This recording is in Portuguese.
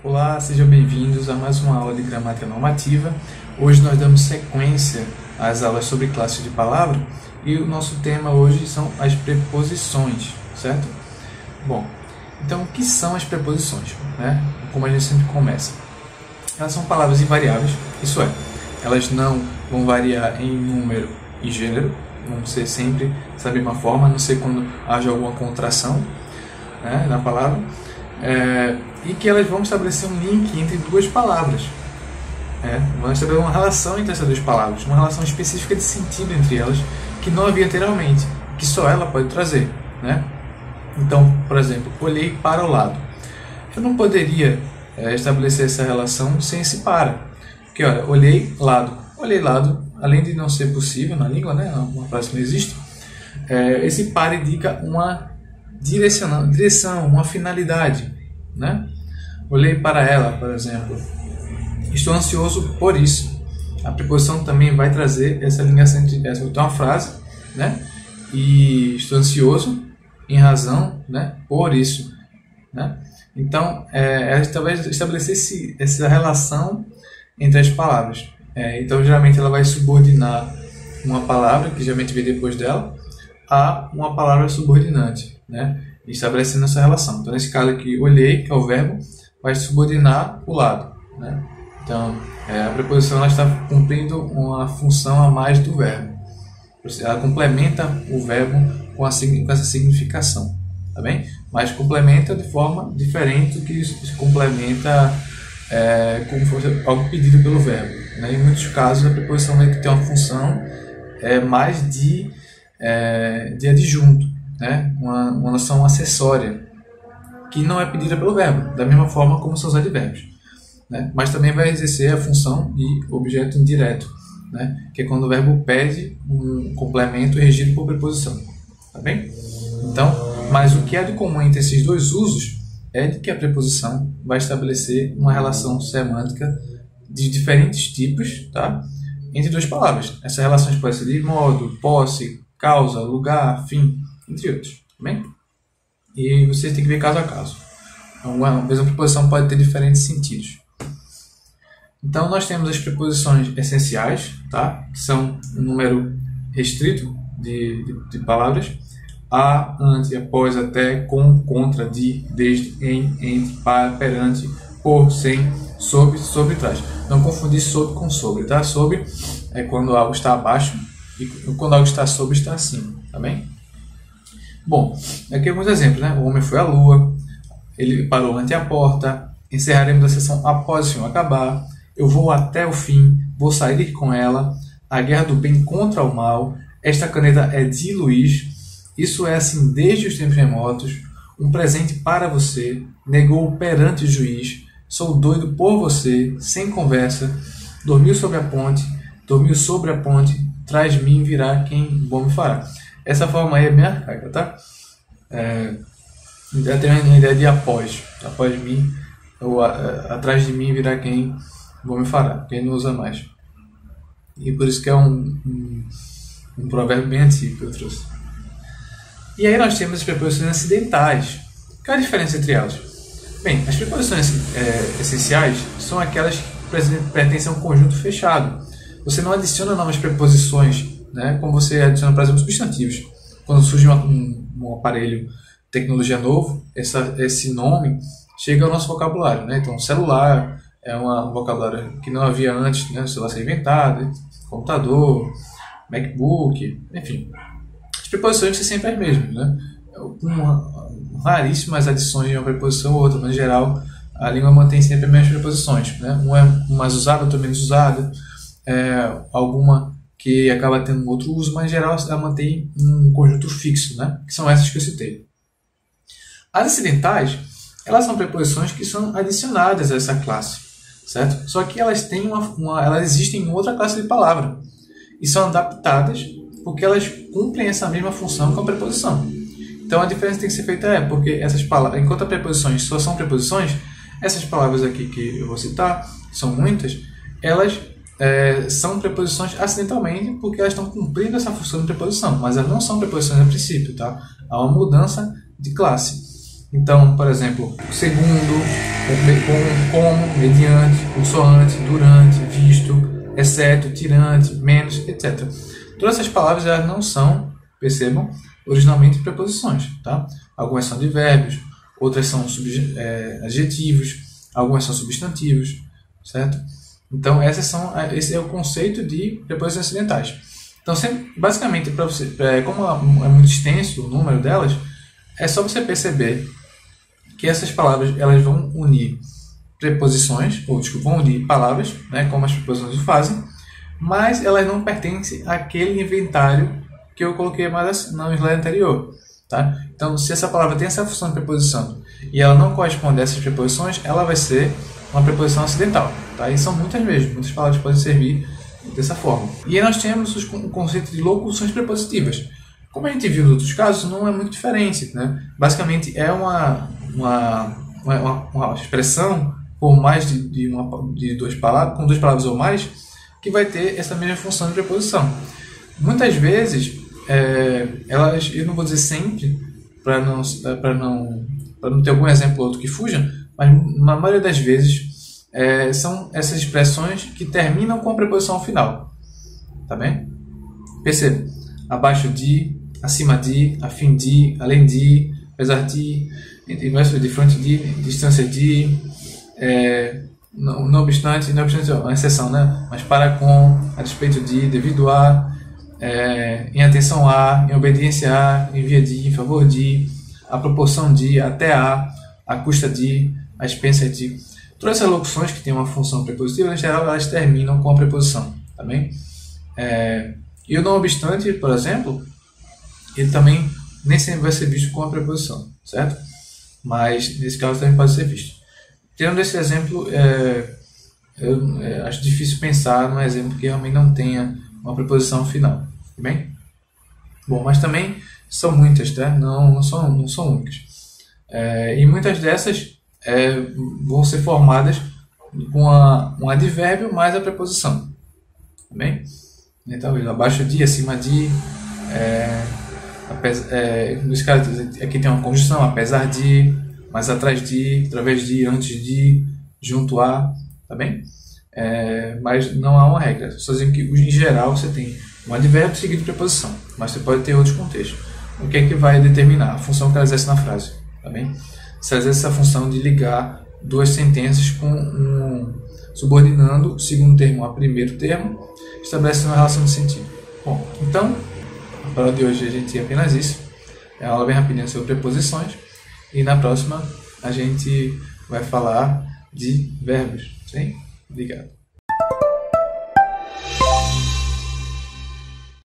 Olá, sejam bem-vindos a mais uma aula de gramática normativa. Hoje nós damos sequência às aulas sobre classe de palavra e o nosso tema hoje são as preposições, certo? Bom, então o que são as preposições, né? Como a gente sempre começa. Elas são palavras invariáveis, isso é, elas não vão variar em número e gênero, vão ser sempre da mesma forma, a não ser quando haja alguma contração, né, na palavra. E que elas vão estabelecer um link entre duas palavras. Vão estabelecer uma relação entre essas duas palavras, uma relação específica de sentido entre elas, que não havia anteriormente, que só ela pode trazer, né? Então, por exemplo, olhei para o lado. Eu não poderia estabelecer essa relação sem esse para. Porque, olha, olhei lado, além de não ser possível na língua, né? Uma frase que não existe, esse para indica uma direção, uma finalidade, né? Olhei para ela, por exemplo. Estou ansioso por isso. A preposição também vai trazer essa ligação entre essa. Então, uma frase, né? E estou ansioso em razão, né? Por isso, né? Então, ela talvez estabelecer essa relação entre as palavras. Então, geralmente ela vai subordinar uma palavra que geralmente vem depois dela a uma palavra subordinante, né? Estabelecendo essa relação. Então, nesse caso aqui, olhei, que é o verbo, vai subordinar o lado, né? Então, a preposição ela está cumprindo uma função a mais do verbo. Ela complementa o verbo com essa significação, tá bem? Mas complementa de forma diferente do que se complementa como fosse algo pedido pelo verbo, né? Em muitos casos, a preposição vai ter uma função mais de adjunto, né? Uma noção acessória que não é pedida pelo verbo, da mesma forma como são os advérbios, né? Mas também vai exercer a função de objeto indireto, né? Que é quando o verbo pede um complemento regido por preposição, tá bem? Então, mas o que é de comum entre esses dois usos é de que a preposição vai estabelecer uma relação semântica de diferentes tipos, tá? Entre duas palavras. Essas relações podem ser de modo, posse, causa, lugar, fim, entre outros, tá bem? E você tem que ver caso a caso. Uma mesma preposição pode ter diferentes sentidos. Então, nós temos as preposições essenciais, tá? Que são um número restrito de palavras. A, ante, após, até, com, contra, de, desde, em, entre, para, perante, por, sem, sobre, trás. Não confundir sobre com sobre, tá? Sobre é quando algo está abaixo e quando algo está sobre está acima, tá bem? Bom, aqui alguns exemplos, né? O homem foi à lua, ele parou ante a porta, encerraremos a sessão após o filme acabar, eu vou até o fim, vou sair com ela, a guerra do bem contra o mal, esta caneta é de Luiz, isso é assim desde os tempos remotos, um presente para você, negou perante o juiz, sou doido por você, sem conversa, dormiu sobre a ponte, traz mim virá quem bom me fará. Essa forma aí é bem arcaica, tá? Já tem uma ideia de após mim, ou atrás de mim virá quem bom me fará, quem não usa mais. E por isso que é um provérbio bem antigo que eu trouxe. E aí nós temos as preposições acidentais. Qual é a diferença entre elas? Bem, as preposições essenciais são aquelas que pertencem a um conjunto fechado. Você não adiciona novas preposições, né, como você adiciona, por exemplo, substantivos. Quando surge um aparelho tecnologia novo, esse nome chega ao nosso vocabulário, né? Então, celular é um vocabulário que não havia antes, né? O celular ser inventado, computador, MacBook, enfim. As preposições são sempre as mesmas, né? Raríssimas adições de uma preposição ou outra, mas em geral a língua mantém sempre as mesmas preposições, né? Uma é mais usada, outra menos usada, alguma que acaba tendo outro uso, mas em geral ela mantém um conjunto fixo, né? Que são essas que eu citei. As acidentais, elas são preposições que são adicionadas a essa classe, certo? Só que elas têm elas existem em outra classe de palavra e são adaptadas porque elas cumprem essa mesma função com a preposição. Então a diferença tem que ser feita porque essas palavras, enquanto as preposições só são preposições, essas palavras aqui que eu vou citar, são muitas, elas são preposições acidentalmente porque elas estão cumprindo essa função de preposição, mas elas não são preposições a princípio, tá? Há uma mudança de classe. Então, por exemplo, segundo, como, mediante, consoante, durante, visto, exceto, tirante, menos, etc. Todas essas palavras elas não são, percebam, originalmente preposições. Tá? Algumas são advérbios, outras são adjetivos, algumas são substantivos, certo? Então, esse é o conceito de preposições acidentais. Então, basicamente, como é muito extenso o número delas, é só você perceber que essas palavras elas vão unir preposições, vão unir palavras, né, como as preposições o fazem, mas elas não pertencem àquele inventário que eu coloquei mais no slide anterior. Tá? Então, se essa palavra tem essa função de preposição e ela não corresponde a essas preposições, ela vai ser uma preposição acidental. Tá? E são muitas palavras podem servir dessa forma. E aí nós temos o conceito de locuções prepositivas. Como a gente viu nos outros casos, não é muito diferente. Né? Basicamente, é uma expressão por mais de duas palavras, com duas palavras ou mais, que vai ter essa mesma função de preposição. Muitas vezes, eu não vou dizer sempre, para não ter algum exemplo ou outro que fuja, mas na maioria das vezes são essas expressões que terminam com a preposição final. Tá bem? Perceba. Abaixo de, acima de, a fim de, além de, apesar de, de frente de, distância de, não obstante é uma exceção, né? Mas para com, a despeito de, devido a, em atenção a, em obediência a, em via de, em favor de, a proporção de, até a custa de, a expensas de. Todas essas locuções que têm uma função prepositiva, em geral, elas terminam com a preposição. Tá bem? E o não obstante, por exemplo, ele também nem sempre vai ser visto com a preposição, certo? Mas nesse caso também pode ser visto. Tirando esse exemplo, eu acho difícil pensar num exemplo que realmente não tenha uma preposição final. Tá bem? Bom, mas também são muitas, tá? Não são únicas. E muitas dessas vão ser formadas com um advérbio mais a preposição. Tá bem? Então, abaixo de, acima de, nesse caso aqui tem uma conjunção, apesar de, mais atrás de, através de, antes de, junto a, tá bem? Mas não há uma regra, só dizendo que em geral você tem um advérbio seguido de preposição, mas você pode ter outros contextos. O que é que vai determinar? A função que ela exerce na frase, tá bem? Você exerce essa função de ligar duas sentenças subordinando o segundo termo ao primeiro termo, estabelecendo uma relação de sentido. Bom, então, para o de hoje a gente tem apenas isso. É uma aula bem rapidinha sobre preposições. E na próxima a gente vai falar de verbos. Sim? Obrigado.